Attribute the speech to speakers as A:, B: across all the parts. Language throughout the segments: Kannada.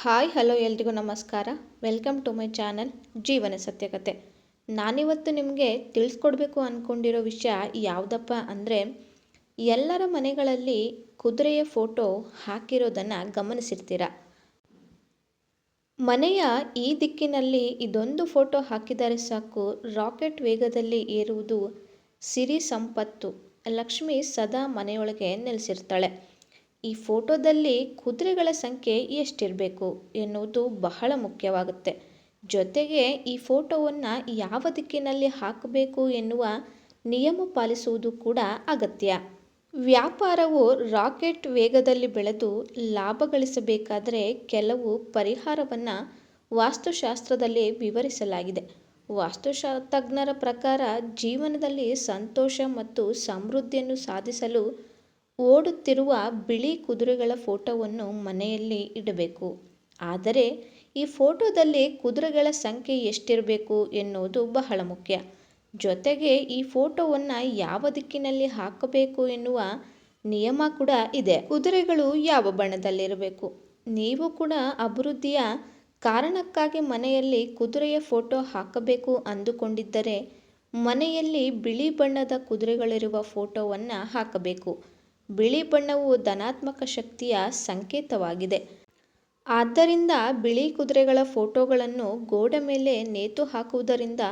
A: ಹಾಯ್ ಹಲೋ ಎಲ್ರಿಗೂ ನಮಸ್ಕಾರ. ವೆಲ್ಕಮ್ ಟು ಮೈ ಚಾನಲ್ ಜೀವನ ಸತ್ಯಕತೆ. ನಾನಿವತ್ತು ನಿಮಗೆ ತಿಳಿಸ್ಕೊಡ್ಬೇಕು ಅಂದ್ಕೊಂಡಿರೋ ವಿಷಯ ಯಾವುದಪ್ಪ ಅಂದರೆ, ಎಲ್ಲರ ಮನೆಗಳಲ್ಲಿ ಕುದುರೆಯ ಫೋಟೋ ಹಾಕಿರೋದನ್ನು ಗಮನಿಸಿರ್ತೀರ. ಮನೆಯ ಈ ದಿಕ್ಕಿನಲ್ಲಿ ಇದೊಂದು ಫೋಟೋ ಹಾಕಿದರೆ ಸಾಕು, ರಾಕೆಟ್ ವೇಗದಲ್ಲಿ ಏರುವುದು ಸಿರಿ ಸಂಪತ್ತು, ಲಕ್ಷ್ಮಿ ಸದಾ ಮನೆಯೊಳಗೆ ನೆಲೆಸಿರ್ತಾಳೆ. ಈ ಫೋಟೋದಲ್ಲಿ ಕುದುರೆಗಳ ಸಂಖ್ಯೆ ಎಷ್ಟಿರಬೇಕು ಎನ್ನುವುದು ಬಹಳ ಮುಖ್ಯವಾಗುತ್ತೆ. ಜೊತೆಗೆ ಈ ಫೋಟೋವನ್ನು ಯಾವ ದಿಕ್ಕಿನಲ್ಲಿ ಹಾಕಬೇಕು ಎನ್ನುವ ನಿಯಮ ಪಾಲಿಸುವುದು ಕೂಡ ಅಗತ್ಯ. ವ್ಯಾಪಾರವು ರಾಕೆಟ್ ವೇಗದಲ್ಲಿ ಬೆಳೆದು ಲಾಭ ಗಳಿಸಬೇಕಾದರೆ ಕೆಲವು ಪರಿಹಾರವನ್ನು ವಾಸ್ತುಶಾಸ್ತ್ರದಲ್ಲಿ ವಿವರಿಸಲಾಗಿದೆ. ತಜ್ಞರ ಪ್ರಕಾರ ಜೀವನದಲ್ಲಿ ಸಂತೋಷ ಮತ್ತು ಸಮೃದ್ಧಿಯನ್ನು ಸಾಧಿಸಲು ಓಡುತ್ತಿರುವ ಬಿಳಿ ಕುದುರೆಗಳ ಫೋಟೋವನ್ನು ಮನೆಯಲ್ಲಿ ಇಡಬೇಕು. ಆದರೆ ಈ ಫೋಟೋದಲ್ಲಿ ಕುದುರೆಗಳ ಸಂಖ್ಯೆ ಎಷ್ಟಿರಬೇಕು ಎನ್ನುವುದು ಬಹಳ ಮುಖ್ಯ. ಜೊತೆಗೆ ಈ ಫೋಟೋವನ್ನು ಯಾವ ದಿಕ್ಕಿನಲ್ಲಿ ಹಾಕಬೇಕು ಎನ್ನುವ ನಿಯಮ ಕೂಡ ಇದೆ. ಕುದುರೆಗಳು ಯಾವ ಬಣ್ಣದಲ್ಲಿರಬೇಕು? ನೀವು ಕೂಡ ಅಭಿವೃದ್ಧಿಯ ಕಾರಣಕ್ಕಾಗಿ ಮನೆಯಲ್ಲಿ ಕುದುರೆಯ ಫೋಟೋ ಹಾಕಬೇಕು ಅಂದುಕೊಂಡಿದ್ದರೆ ಮನೆಯಲ್ಲಿ ಬಿಳಿ ಬಣ್ಣದ ಕುದುರೆಗಳಿರುವ ಫೋಟೋವನ್ನು ಹಾಕಬೇಕು. ಬಿಳಿ ಬಣ್ಣವು ಧನಾತ್ಮಕ ಶಕ್ತಿಯ ಸಂಕೇತವಾಗಿದೆ. ಆದ್ದರಿಂದ ಬಿಳಿ ಕುದುರೆಗಳ ಫೋಟೋಗಳನ್ನು ಗೋಡೆ ಮೇಲೆ ನೇತು ಹಾಕುವುದರಿಂದ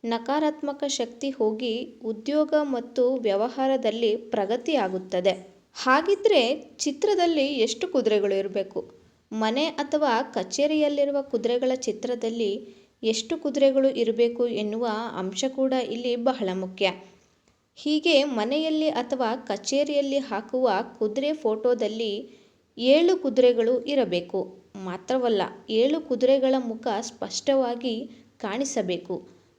A: ನಕಾರಾತ್ಮಕ ಶಕ್ತಿ ಹೋಗಿ ಉದ್ಯೋಗ ಮತ್ತು ವ್ಯವಹಾರದಲ್ಲಿ ಪ್ರಗತಿಯಾಗುತ್ತದೆ. ಹಾಗಿದ್ರೆ ಚಿತ್ರದಲ್ಲಿ ಎಷ್ಟು ಕುದುರೆಗಳು ಇರಬೇಕು? ಮನೆ ಅಥವಾ ಕಚೇರಿಯಲ್ಲಿರುವ ಕುದುರೆಗಳ ಚಿತ್ರದಲ್ಲಿ ಎಷ್ಟು ಕುದುರೆಗಳು ಇರಬೇಕು ಎನ್ನುವ ಅಂಶ ಕೂಡ ಇಲ್ಲಿ ಬಹಳ ಮುಖ್ಯ. ಹೀಗೆ ಮನೆಯಲ್ಲಿ ಅಥವಾ ಕಚೇರಿಯಲ್ಲಿ ಹಾಕುವ ಕುದುರೆ ಫೋಟೋದಲ್ಲಿ 7 ಕುದುರೆಗಳು ಇರಬೇಕು. ಮಾತ್ರವಲ್ಲ, 7 ಕುದುರೆಗಳ ಮುಖ ಸ್ಪಷ್ಟವಾಗಿ ಕಾಣಿಸಬೇಕು.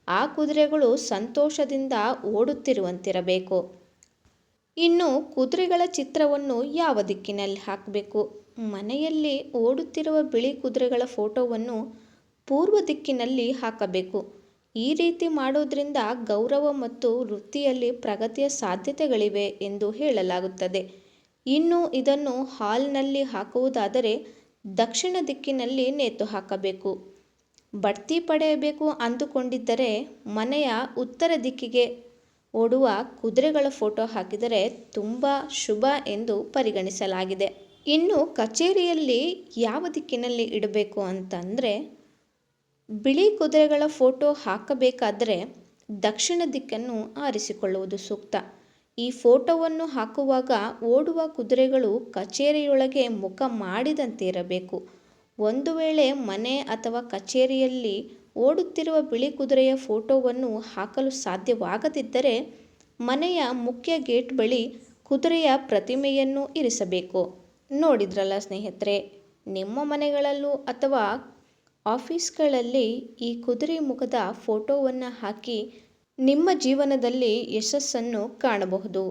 A: ಆ ಕುದುರೆಗಳು ಸಂತೋಷದಿಂದ ಓಡುತ್ತಿರುವಂತಿರಬೇಕು. ಇನ್ನು ಕುದುರೆಗಳ ಚಿತ್ರವನ್ನು ಯಾವ ದಿಕ್ಕಿನಲ್ಲಿ ಹಾಕಬೇಕು? ಮನೆಯಲ್ಲಿ ಓಡುತ್ತಿರುವ ಬಿಳಿ ಕುದುರೆಗಳ ಫೋಟೋವನ್ನು ಪೂರ್ವ ದಿಕ್ಕಿನಲ್ಲಿ ಹಾಕಬೇಕು. ಈ ರೀತಿ ಮಾಡೋದ್ರಿಂದ ಗೌರವ ಮತ್ತು ವೃತ್ತಿಯಲ್ಲಿ ಪ್ರಗತಿಯ ಸಾಧ್ಯತೆಗಳಿವೆ ಎಂದು ಹೇಳಲಾಗುತ್ತದೆ. ಇನ್ನು ಇದನ್ನು ಹಾಲ್ನಲ್ಲಿ ಹಾಕುವುದಾದರೆ ದಕ್ಷಿಣ ದಿಕ್ಕಿನಲ್ಲಿ ನೇತು ಹಾಕಬೇಕು. ಬಡ್ತಿ ಪಡೆಯಬೇಕು ಅಂದುಕೊಂಡಿದ್ದರೆ ಮನೆಯ ಉತ್ತರ ದಿಕ್ಕಿಗೆ ಓಡುವ ಕುದುರೆಗಳ ಫೋಟೋ ಹಾಕಿದರೆ ತುಂಬ ಶುಭ ಎಂದು ಪರಿಗಣಿಸಲಾಗಿದೆ. ಇನ್ನು ಕಚೇರಿಯಲ್ಲಿ ಯಾವ ದಿಕ್ಕಿನಲ್ಲಿ ಇಡಬೇಕು ಅಂತಂದರೆ, ಬಿಳಿ ಕುದುರೆಗಳ ಫೋಟೋ ಹಾಕಬೇಕಾದರೆ ದಕ್ಷಿಣ ದಿಕ್ಕನ್ನು ಆರಿಸಿಕೊಳ್ಳುವುದು ಸೂಕ್ತ. ಈ ಫೋಟೋವನ್ನು ಹಾಕುವಾಗ ಓಡುವ ಕುದುರೆಗಳು ಕಚೇರಿಯೊಳಗೆ ಮುಖ ಮಾಡಿದಂತೆ ಇರಬೇಕು. ಒಂದು ವೇಳೆ ಮನೆ ಅಥವಾ ಕಚೇರಿಯಲ್ಲಿ ಓಡುತ್ತಿರುವ ಬಿಳಿ ಕುದುರೆಯ ಫೋಟೋವನ್ನು ಹಾಕಲು ಸಾಧ್ಯವಾಗದಿದ್ದರೆ ಮನೆಯ ಮುಖ್ಯ ಗೇಟ್ ಬಳಿ ಕುದುರೆಯ ಪ್ರತಿಮೆಯನ್ನು ಇರಿಸಬೇಕು. ನೋಡಿದ್ರಲ್ಲ ಸ್ನೇಹಿತರೆ, ನಿಮ್ಮ ಮನೆಗಳಲ್ಲೂ ಅಥವಾ ಆಫೀಸ್ಗಳಲ್ಲಿ ಈ ಕುದುರೆ ಮುಖದ ಫೋಟೋವನ್ನು ಹಾಕಿ ನಿಮ್ಮ ಜೀವನದಲ್ಲಿ ಯಶಸ್ಸನ್ನು ಕಾಣಬಹುದು.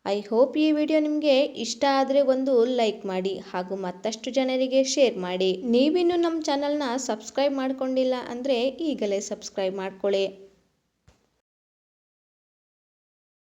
A: ಐ ಹೋಪ್ ಈ ವಿಡಿಯೋ ನಿಮಗೆ ಇಷ್ಟ ಆದರೆ ಒಂದು ಲೈಕ್ ಮಾಡಿ ಹಾಗೂ ಮತ್ತಷ್ಟು ಜನರಿಗೆ ಶೇರ್ ಮಾಡಿ. ನೀವಿನ್ನೂ ನಮ್ಮ ಚಾನಲ್ನ ಸಬ್ಸ್ಕ್ರೈಬ್ ಮಾಡ್ಕೊಂಡಿಲ್ಲ ಅಂದರೆ ಈಗಲೇ ಸಬ್ಸ್ಕ್ರೈಬ್ ಮಾಡ್ಕೊಳ್ಳಿ.